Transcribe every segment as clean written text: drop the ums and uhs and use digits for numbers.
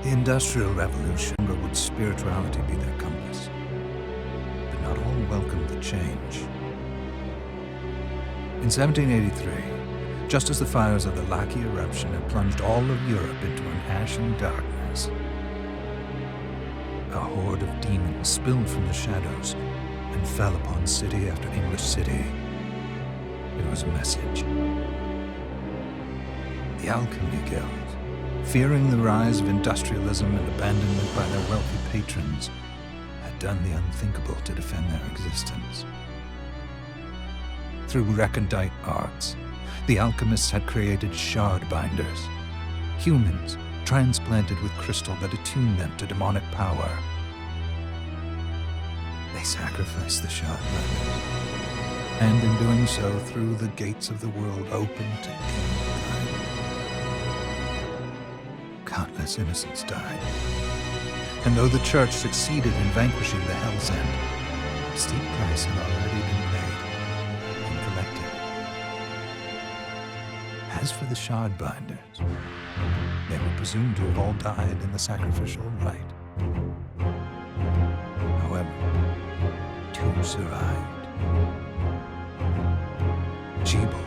The Industrial Revolution would spirituality be their compass. But not all welcomed the change. In 1783, just as the fires of the Laki eruption had plunged all of Europe into an ashen darkness, a horde of demons spilled from the shadows and fell upon city after English city. It was a message. The Alchemy Guild, fearing the rise of industrialism and abandonment by their wealthy patrons, had done the unthinkable to defend their existence. Through recondite arts, the alchemists had created shard binders, humans transplanted with crystal that attuned them to demonic power. They sacrificed the shard binders, and in doing so threw the gates of the world open to mankind. Countless innocents died, and though the Church succeeded in vanquishing the Hell's End, a steep price had already been paid and collected. As for the shard binders, they were presumed to have all died in the sacrificial rite. However, two survived. Jebel,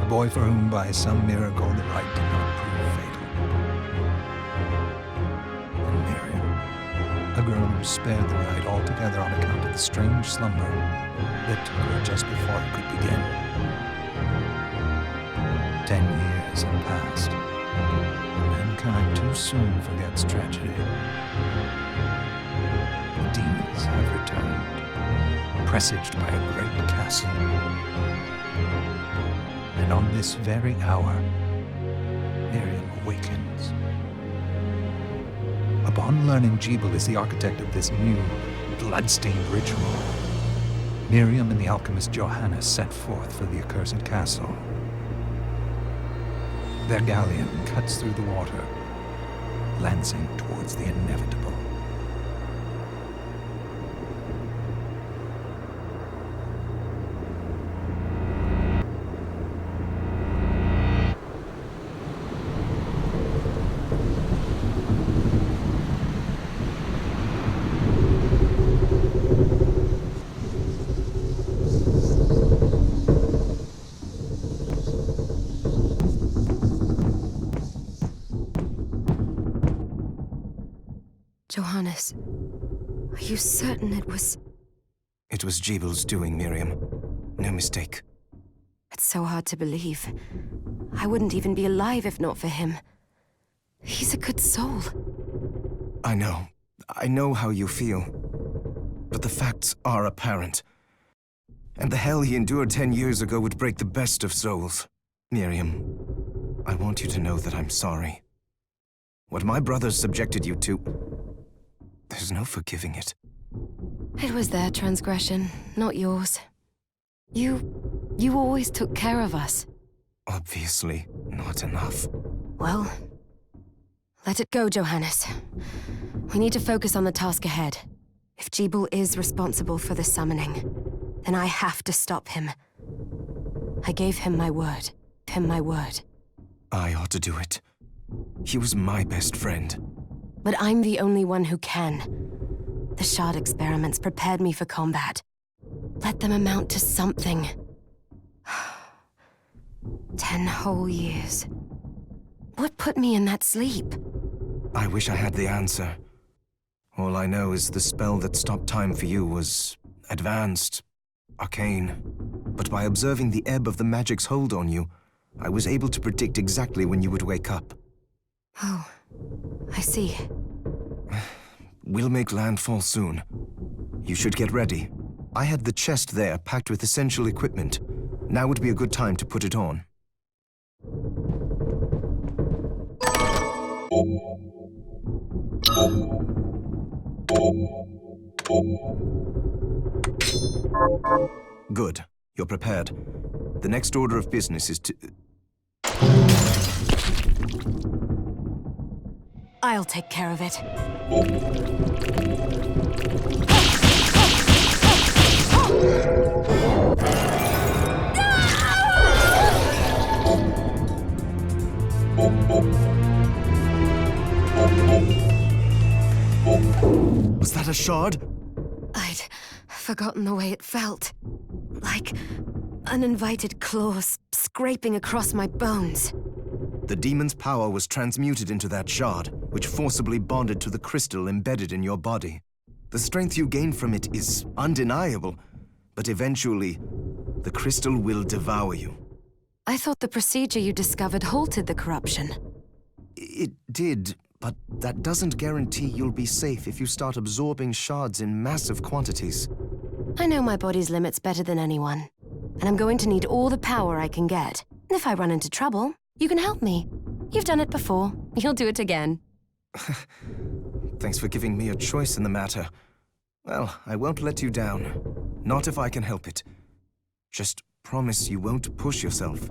the boy for whom by some miracle the rite did not prove fatal. And Miriam, a girl who spared the rite altogether on account of the strange slumber that took her just before it could begin. 10 years have passed. Mankind too soon forgets tragedy. The demons have returned, presaged by a great castle. And on this very hour, Miriam awakens. Upon learning Jebel is the architect of this new, bloodstained ritual, Miriam and the alchemist Johannes set forth for the accursed castle. Their galleon cuts through the water, lancing towards the inevitable. Johannes, are you certain it was... It was Jebel's doing, Miriam. No mistake. It's so hard to believe. I wouldn't even be alive if not for him. He's a good soul. I know how you feel. But the facts are apparent. And the hell he endured 10 years ago would break the best of souls. Miriam, I want you to know that I'm sorry. What my brothers subjected you to... There's no forgiving it. It was their transgression, not yours. You always took care of us. Obviously, not enough. Well, let it go, Johannes. We need to focus on the task ahead. If Jebel is responsible for the summoning, then I have to stop him. I gave him my word. I ought to do it. He was my best friend. But I'm the only one who can. The shard experiments prepared me for combat. Let them amount to something. 10 whole years. What put me in that sleep? I wish I had the answer. All I know is the spell that stopped time for you was advanced, arcane. But by observing the ebb of the magic's hold on you, I was able to predict exactly when you would wake up. Oh, I see. We'll make landfall soon. You should get ready. I had the chest there packed with essential equipment. Now would be a good time to put it on. Good. You're prepared. The next order of business is to... I'll take care of it. No! Was that a shard? I'd forgotten the way it felt. Like uninvited claws scraping across my bones. The demon's power was transmuted into that shard, which forcibly bonded to the crystal embedded in your body. The strength you gain from it is undeniable, but eventually, the crystal will devour you. I thought the procedure you discovered halted the corruption. It did, but that doesn't guarantee you'll be safe if you start absorbing shards in massive quantities. I know my body's limits better than anyone, and I'm going to need all the power I can get. If I run into trouble, you can help me. You've done it before. You'll do it again. Thanks for giving me a choice in the matter. Well, I won't let you down. Not if I can help it. Just promise you won't push yourself.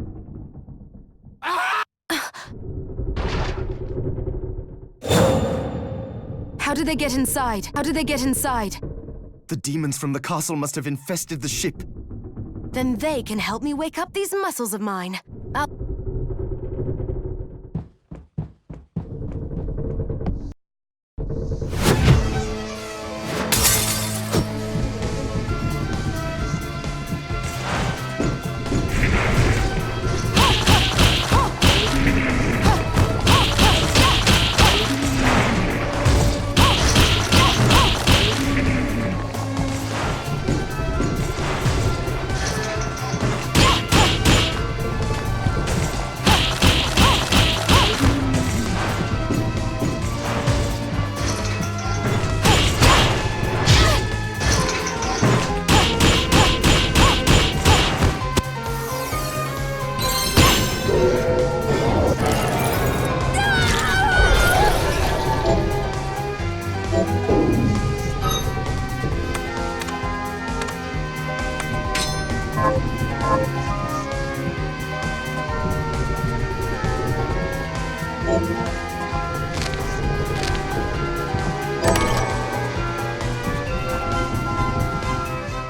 How did they get inside? How did they get inside? The demons from the castle must have infested the ship. Then they can help me wake up these muscles of mine.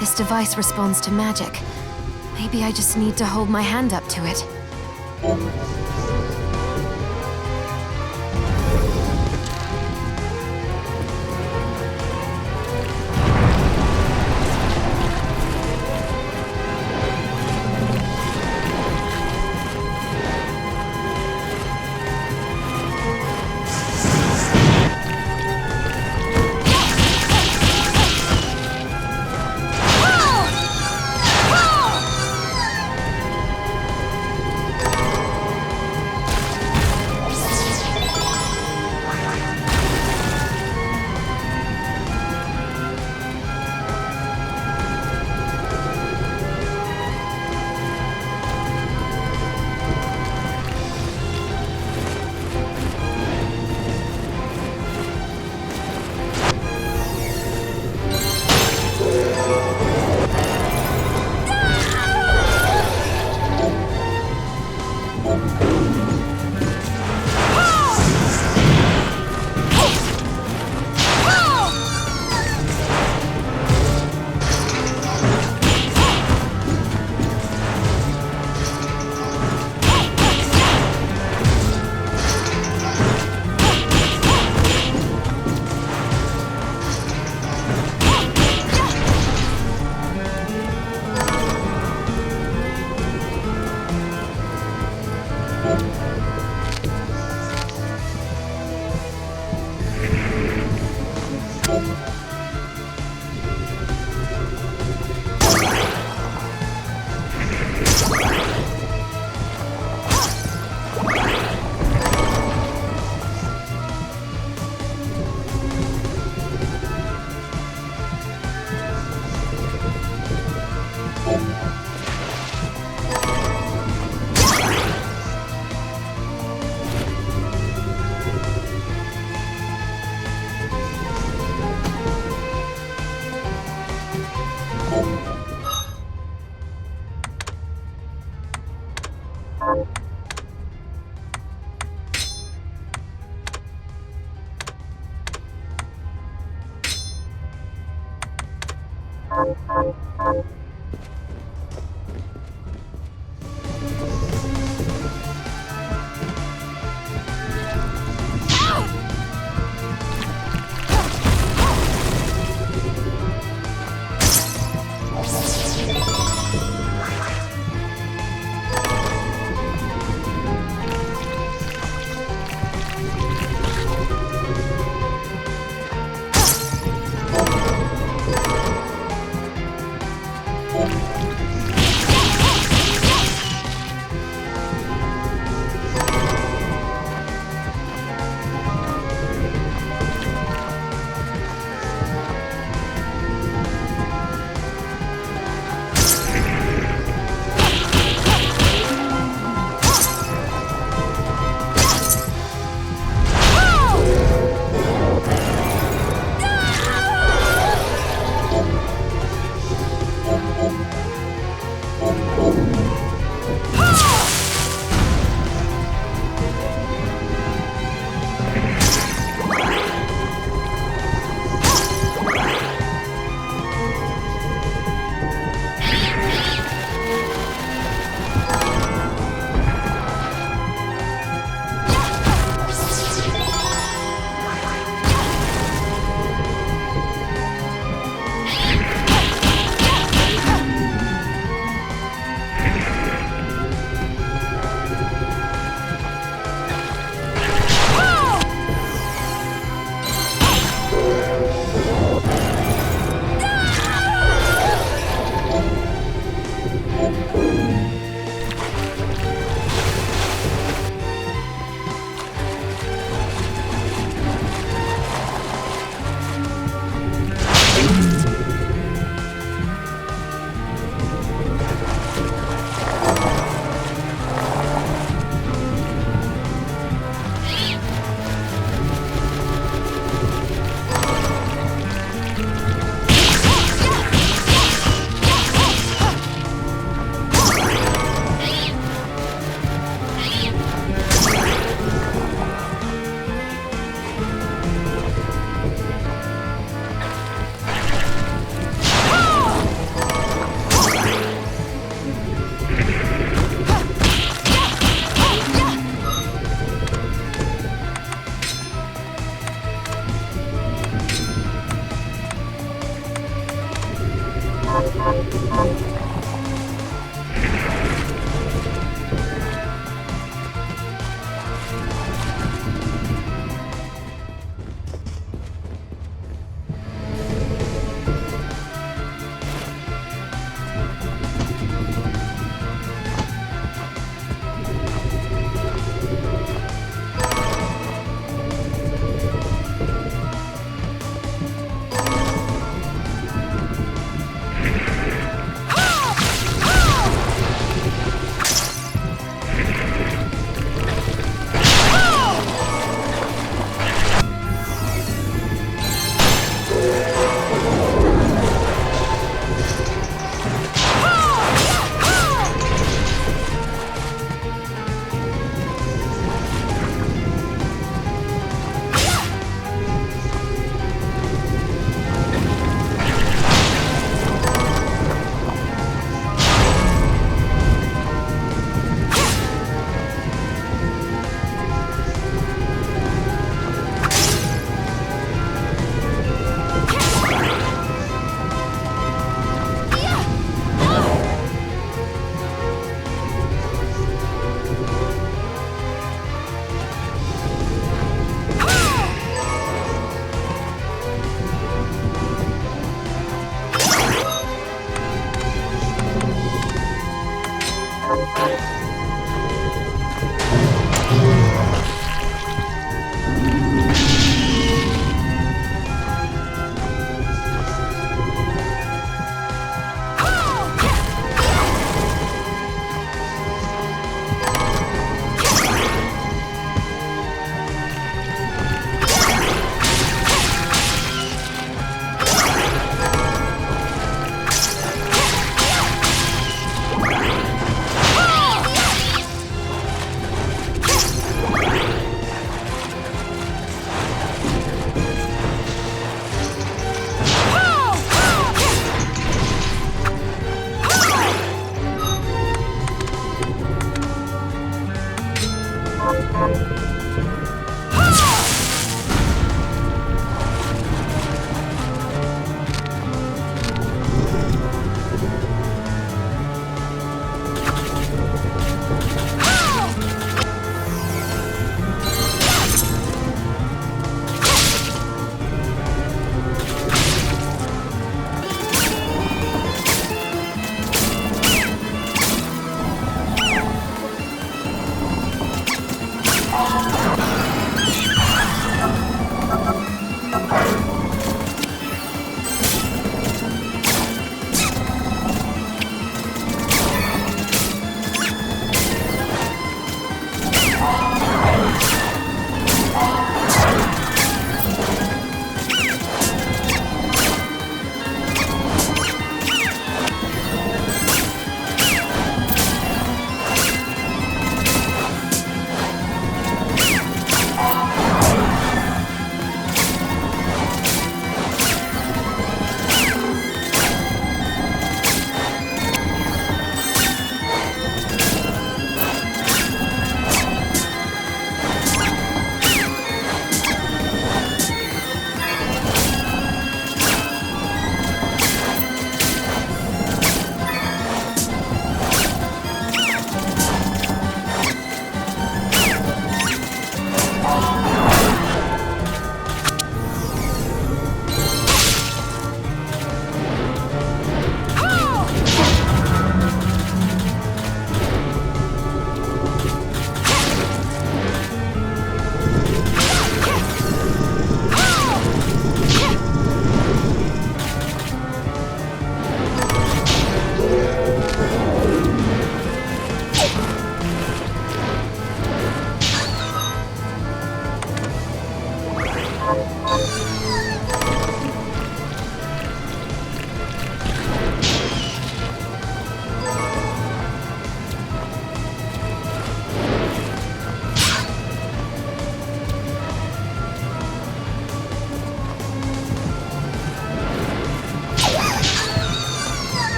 This device responds to magic. Maybe I just need to hold my hand up to it.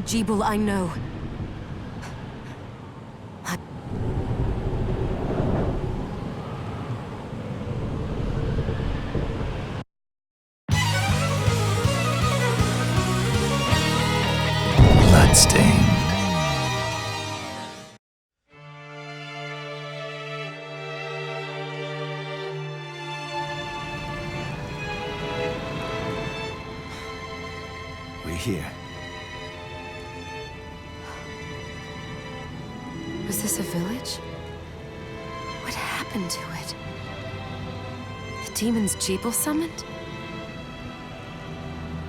Jebul, I know. Bloodstained. We're here. Was this a village? What happened to it? The demons Jebul summoned?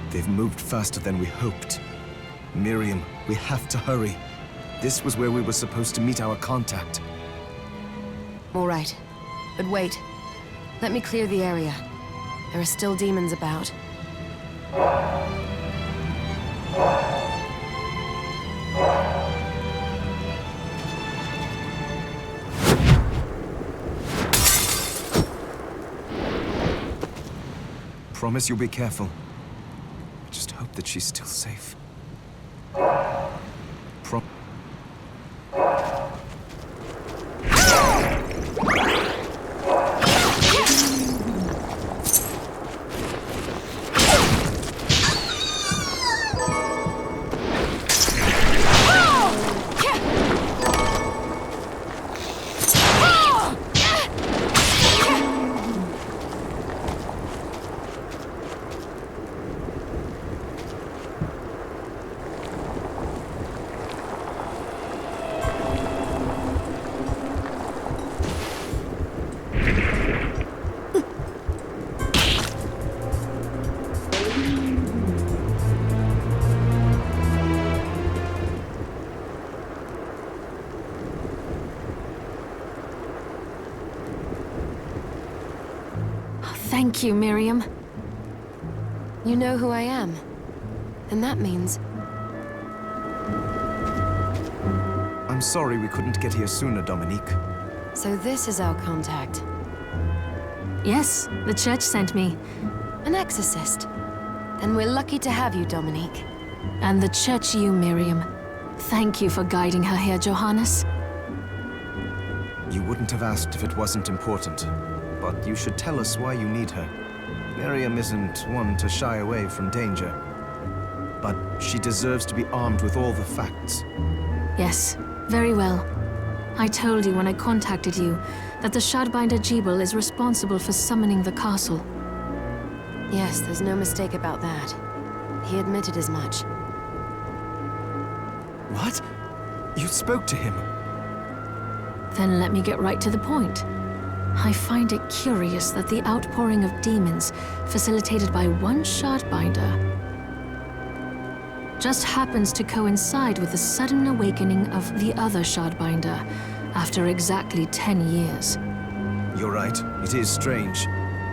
They've moved faster than we hoped. Miriam, we have to hurry. This was where we were supposed to meet our contact. All right. But wait. Let me clear the area. There are still demons about. Promise you'll be careful. I just hope that she's still safe. Thank you, Miriam. You know who I am. And that means... I'm sorry we couldn't get here sooner, Dominique. So this is our contact. Yes, the church sent me. An exorcist. Then we're lucky to have you, Dominique. And the church you, Miriam. Thank you for guiding her here, Johannes. You wouldn't have asked if it wasn't important. But you should tell us why you need her. Miriam isn't one to shy away from danger. But she deserves to be armed with all the facts. Yes, very well. I told you when I contacted you that the Shardbinder Jebul is responsible for summoning the castle. Yes, there's no mistake about that. He admitted as much. What? You spoke to him? Then let me get right to the point. I find it curious that the outpouring of demons, facilitated by one Shardbinder, just happens to coincide with the sudden awakening of the other Shardbinder after exactly 10 years. You're right, it is strange.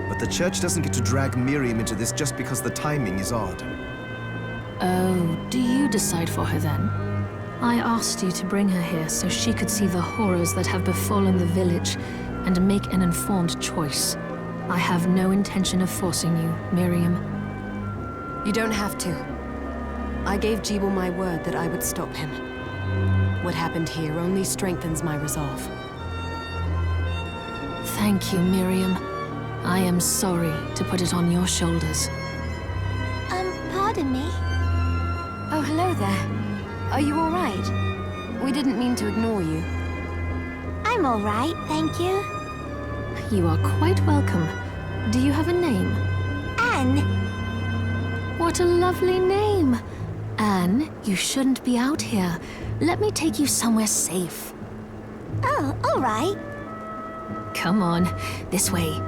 But the church doesn't get to drag Miriam into this just because the timing is odd. Oh, do you decide for her then? I asked you to bring her here so she could see the horrors that have befallen the village and make an informed choice. I have no intention of forcing you, Miriam. You don't have to. I gave Jebul my word that I would stop him. What happened here only strengthens my resolve. Thank you, Miriam. I am sorry to put it on your shoulders. Pardon me? Oh, hello there. Are you all right? We didn't mean to ignore you. I'm all right, thank you. You are quite welcome. Do you have a name? Anne. What a lovely name! Anne, you shouldn't be out here. Let me take you somewhere safe. Oh, all right. Come on, this way.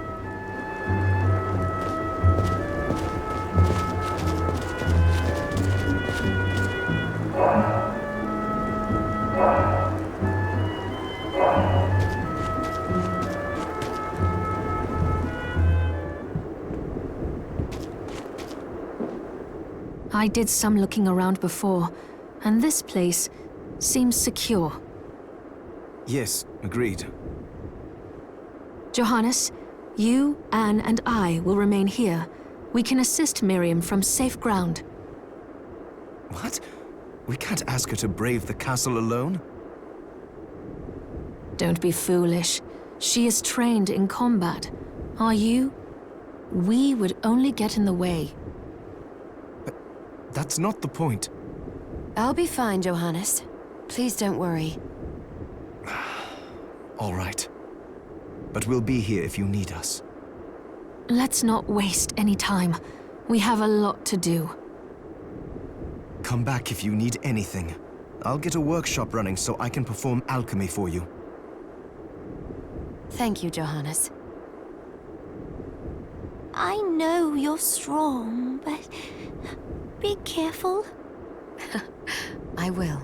I did some looking around before, and this place seems secure. Yes, agreed. Johannes, you, Anne, and I will remain here. We can assist Miriam from safe ground. What? We can't ask her to brave the castle alone. Don't be foolish. She is trained in combat. Are you? We would only get in the way. That's not the point. I'll be fine, Johannes. Please don't worry. All right. But we'll be here if you need us. Let's not waste any time. We have a lot to do. Come back if you need anything. I'll get a workshop running so I can perform alchemy for you. Thank you, Johannes. I know you're strong, but be careful. I will.